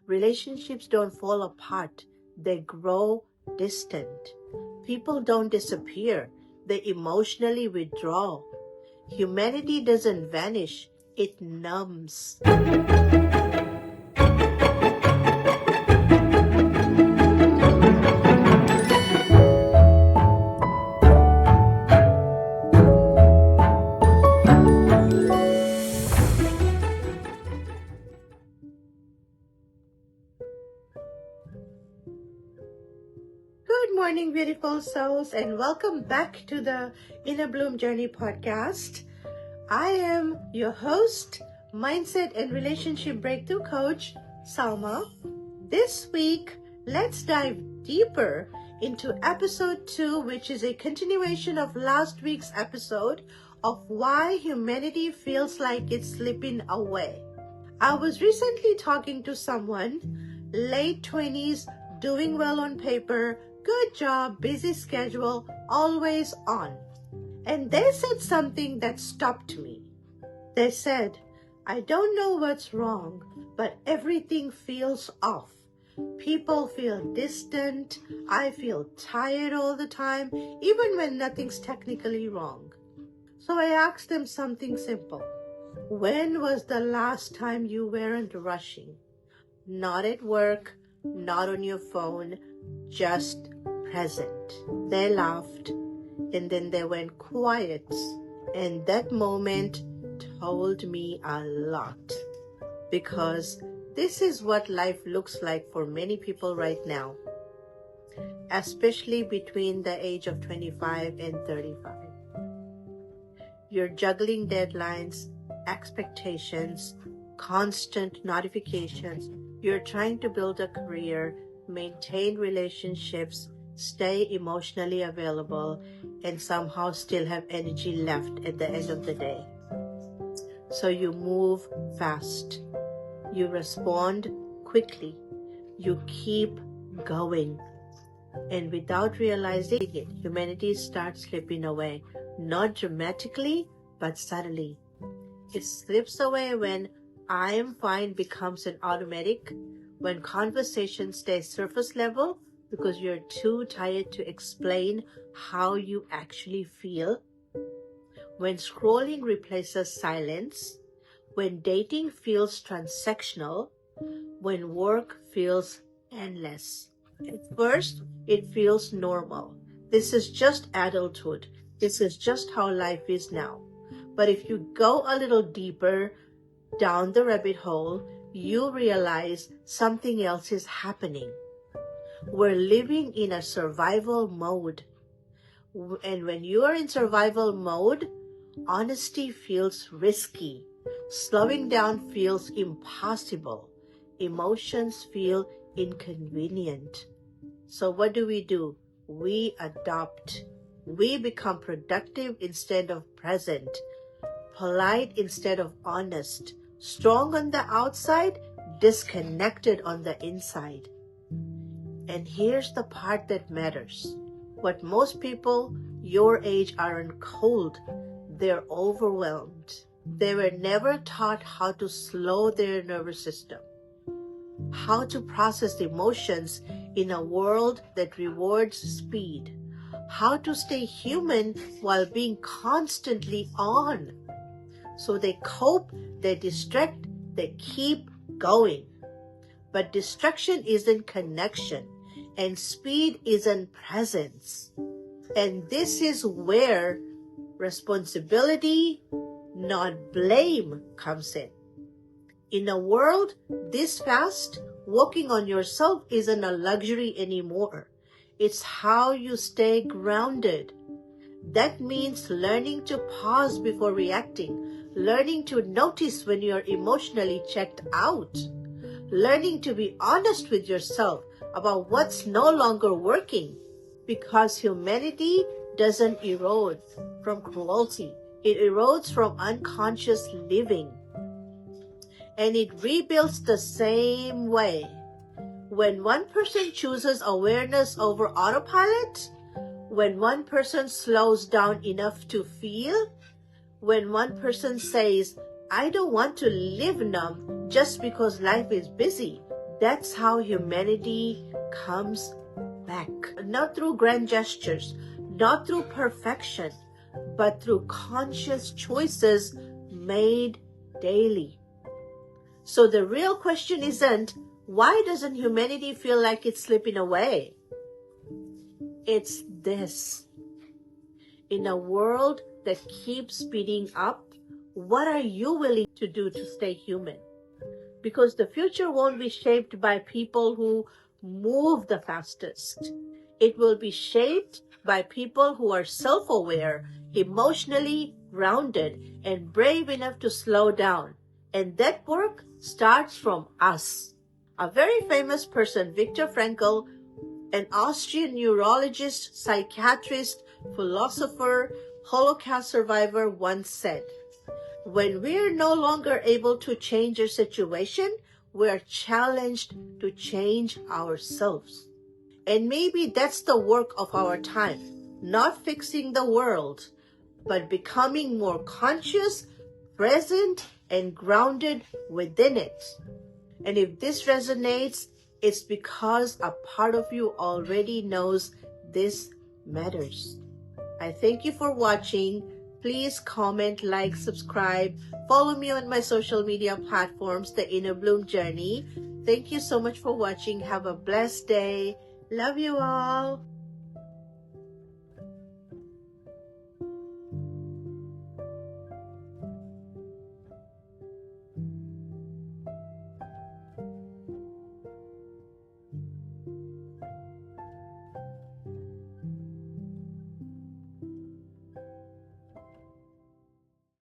Relationships don't fall apart, they grow distant. People don't disappear, they emotionally withdraw. Humanity doesn't vanish, it numbs. Good morning, beautiful souls, and welcome back to the Inner Bloom Journey podcast. I am your host, Mindset and Relationship Breakthrough Coach, Salma. This week, let's dive deeper into episode 2, which is a continuation of last week's episode of why humanity feels like it's slipping away. I was recently talking to someone, late 20s, doing well on paper, good job, busy schedule, always on. And they said something that stopped me. They said, I don't know what's wrong, but everything feels off. People feel distant. I feel tired all the time, even when nothing's technically wrong. So I asked them something simple. When was the last time you weren't rushing? Not at work, not on your phone, just present. They laughed and then they went quiet. And that moment told me a lot, because this is what life looks like for many people right now, especially between the age of 25 and 35. You're juggling deadlines, expectations, constant notifications. You're trying to build a career, maintain relationships, stay emotionally available, and somehow still have energy left at the end of the day. So you move fast. You respond quickly. You keep going. And without realizing it, humanity starts slipping away. Not dramatically, but subtly. It slips away when I am fine becomes an automatic, when conversation stays surface level because you're too tired to explain how you actually feel, when scrolling replaces silence, when dating feels transactional, when work feels endless. At first, it feels normal. This is just adulthood. This is just how life is now. But if you go a little deeper down the rabbit hole, you realize something else is happening. We're living in a survival mode. And when you are in survival mode, honesty feels risky. Slowing down feels impossible. Emotions feel inconvenient. So what do? We adopt. We become productive instead of present, polite instead of honest, strong on the outside, disconnected on the inside. And here's the part that matters. What most people your age aren't cold, they're overwhelmed. They were never taught how to slow their nervous system, how to process emotions in a world that rewards speed, how to stay human while being constantly on. So they cope, they distract, they keep going. But distraction isn't connection, and speed isn't presence. And this is where responsibility, not blame, comes in. In a world this fast, working on yourself isn't a luxury anymore. It's how you stay grounded. That means learning to pause before reacting, learning to notice when you're emotionally checked out, learning to be honest with yourself about what's no longer working. Because humanity doesn't erode from cruelty. It erodes from unconscious living. And it rebuilds the same way. When one person chooses awareness over autopilot, when one person slows down enough to feel, when one person says, I don't want to live numb just because life is busy, That's how humanity comes back. Not through grand gestures, not through perfection, but through conscious choices made daily. So the real question isn't, why doesn't humanity feel like it's slipping away? It's this. In a world that keeps speeding up, what are you willing to do to stay human? Because the future won't be shaped by people who move the fastest. It will be shaped by people who are self-aware, emotionally grounded, and brave enough to slow down. And that work starts from us. A very famous person, Viktor Frankl, an Austrian neurologist, psychiatrist, philosopher, Holocaust survivor, once said, "When we're no longer able to change a situation, we're challenged to change ourselves." And maybe that's the work of our time, not fixing the world, but becoming more conscious, present, and grounded within it. And if this resonates, it's because a part of you already knows this matters. I thank you for watching. Please comment, like, subscribe, follow me on my social media platforms, The Inner Bloom Journey. Thank you so much for watching. Have a blessed day. Love you all.